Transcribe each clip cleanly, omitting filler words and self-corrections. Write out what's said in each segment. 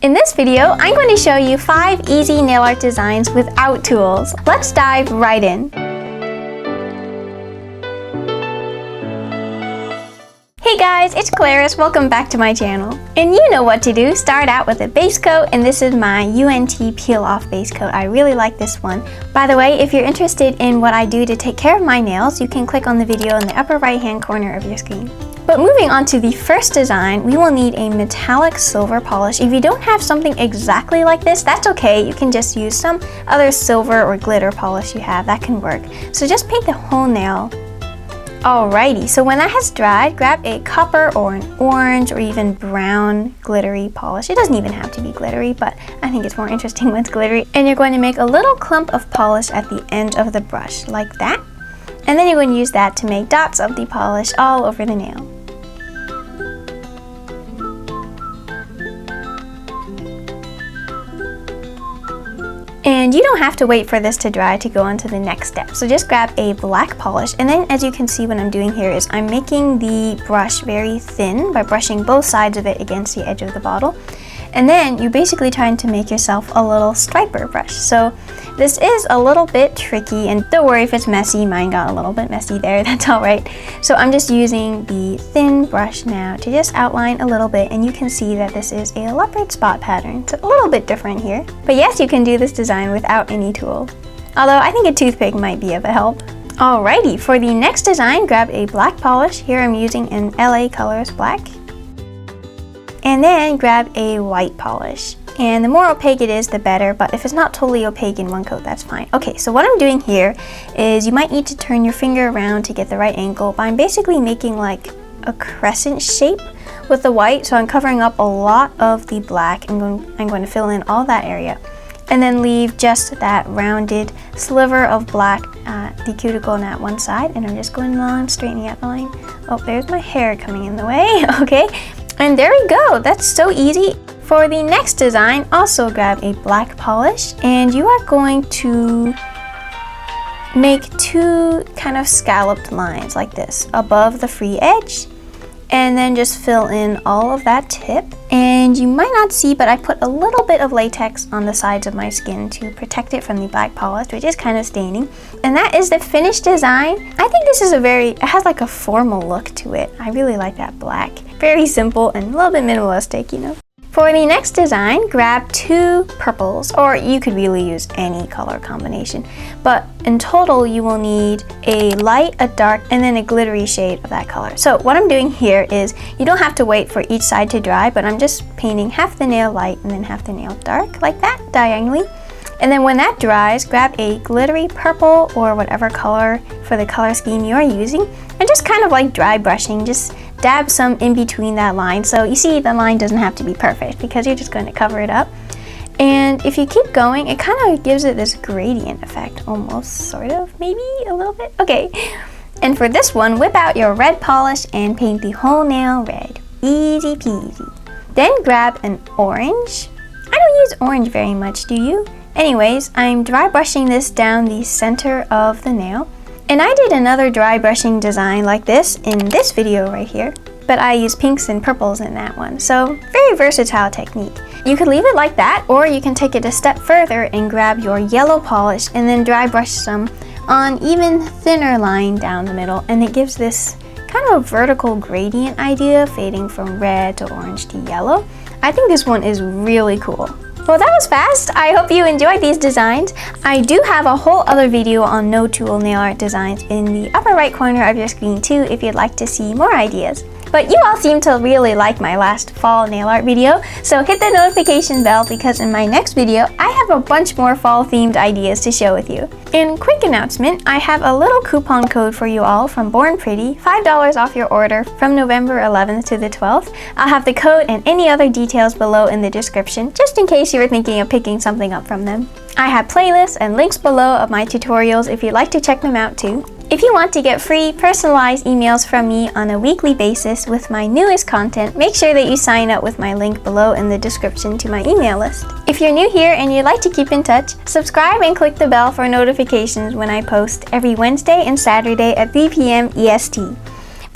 In this video, I'm going to show you 5 easy nail art designs without tools. Let's dive right in. Hey guys, it's Claris. Welcome back to my channel. And you know what to do. Start out with a base coat, and this is my UNT Peel Off base coat. I really like this one. By the way, if you're interested in what I do to take care of my nails, you can click on the video in the upper right hand corner of your screen. But moving on to the first design, we will need a metallic silver polish. If you don't have something exactly like this, that's okay. You can just use some other silver or glitter polish you have. That can work. So just paint the whole nail. Alrighty, so when that has dried, grab a copper or an orange or even brown glittery polish. It doesn't even have to be glittery, but I think it's more interesting when it's glittery. And you're going to make a little clump of polish at the end of the brush, like that. And then you're going to use that to make dots of the polish all over the nail. And you don't have to wait for this to dry to go on to the next step. So just grab a black polish, and then as you can see, what I'm doing here is I'm making the brush very thin by brushing both sides of it against the edge of the bottle. And then you're basically trying to make yourself a little striper brush. So this is a little bit tricky, and don't worry if it's messy. Mine got a little bit messy there, that's all right. So I'm just using the thin brush now to just outline a little bit, and you can see that this is a leopard spot pattern. It's a little bit different here. But yes, you can do this design without any tool. Although I think a toothpick might be of a help. Alrighty, for the next design, grab a black polish. Here I'm using an LA Colors black. And then grab a white polish. And the more opaque it is, the better, but if it's not totally opaque in one coat, that's fine. Okay, so what I'm doing here is you might need to turn your finger around to get the right angle, but I'm basically making like a crescent shape with the white, so I'm covering up a lot of the black, and I'm going to fill in all that area. And then leave just that rounded sliver of black at the cuticle on that one side, and I'm just going along, straightening out the line. Oh, there's my hair coming in the way, okay. And there we go, that's so easy. For the next design, also grab a black polish, and you are going to make 2 kind of scalloped lines like this above the free edge, and then just fill in all of that tip. And you might not see, but I put a little bit of latex on the sides of my skin to protect it from the black polish, which is kind of staining. And that is the finished design. I think this is it has like a formal look to it. I really like that black. Very simple and a little bit minimalistic, you know. For the next design, grab 2 purples, or you could really use any color combination. But in total, you will need a light, a dark, and then a glittery shade of that color. So what I'm doing here is, you don't have to wait for each side to dry, but I'm just painting half the nail light and then half the nail dark, like that, diagonally. And then when that dries, grab a glittery purple or whatever color for the color scheme you are using, and just kind of like dry brushing, just dab some in between that line. So you see, the line doesn't have to be perfect because you're just going to cover it up. And if you keep going, it kind of gives it this gradient effect, almost, sort of, maybe a little bit. Okay. And for this one, whip out your red polish and paint the whole nail red. Easy peasy. Then grab an orange. I don't use orange very much, do you? Anyways, I'm dry brushing this down the center of the nail. And I did another dry brushing design like this in this video right here, but I used pinks and purples in that one, so very versatile technique. You could leave it like that, or you can take it a step further and grab your yellow polish and then dry brush some on even thinner line down the middle, and it gives this kind of a vertical gradient idea, fading from red to orange to yellow. I think this one is really cool. Well, that was fast. I hope you enjoyed these designs. I do have a whole other video on no tool nail art designs in the upper right corner of your screen too, if you'd like to see more ideas. But you all seem to really like my last fall nail art video, so hit the notification bell because in my next video, I have a bunch more fall themed ideas to share with you. And quick announcement, I have a little coupon code for you all from Born Pretty, $5 off your order from November 11th to the 12th. I'll have the code and any other details below in the description, just in case you were thinking of picking something up from them. I have playlists and links below of my tutorials if you'd like to check them out too. If you want to get free, personalized emails from me on a weekly basis with my newest content, make sure that you sign up with my link below in the description to my email list. If you're new here and you'd like to keep in touch, subscribe and click the bell for notifications when I post every Wednesday and Saturday at 3 p.m. EST.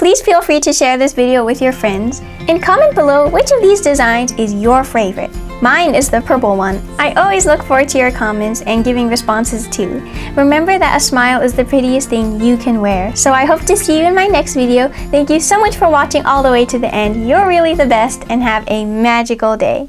Please feel free to share this video with your friends and comment below which of these designs is your favorite. Mine is the purple one. I always look forward to your comments and giving responses too. Remember that a smile is the prettiest thing you can wear. So I hope to see you in my next video. Thank you so much for watching all the way to the end. You're really the best and have a magical day.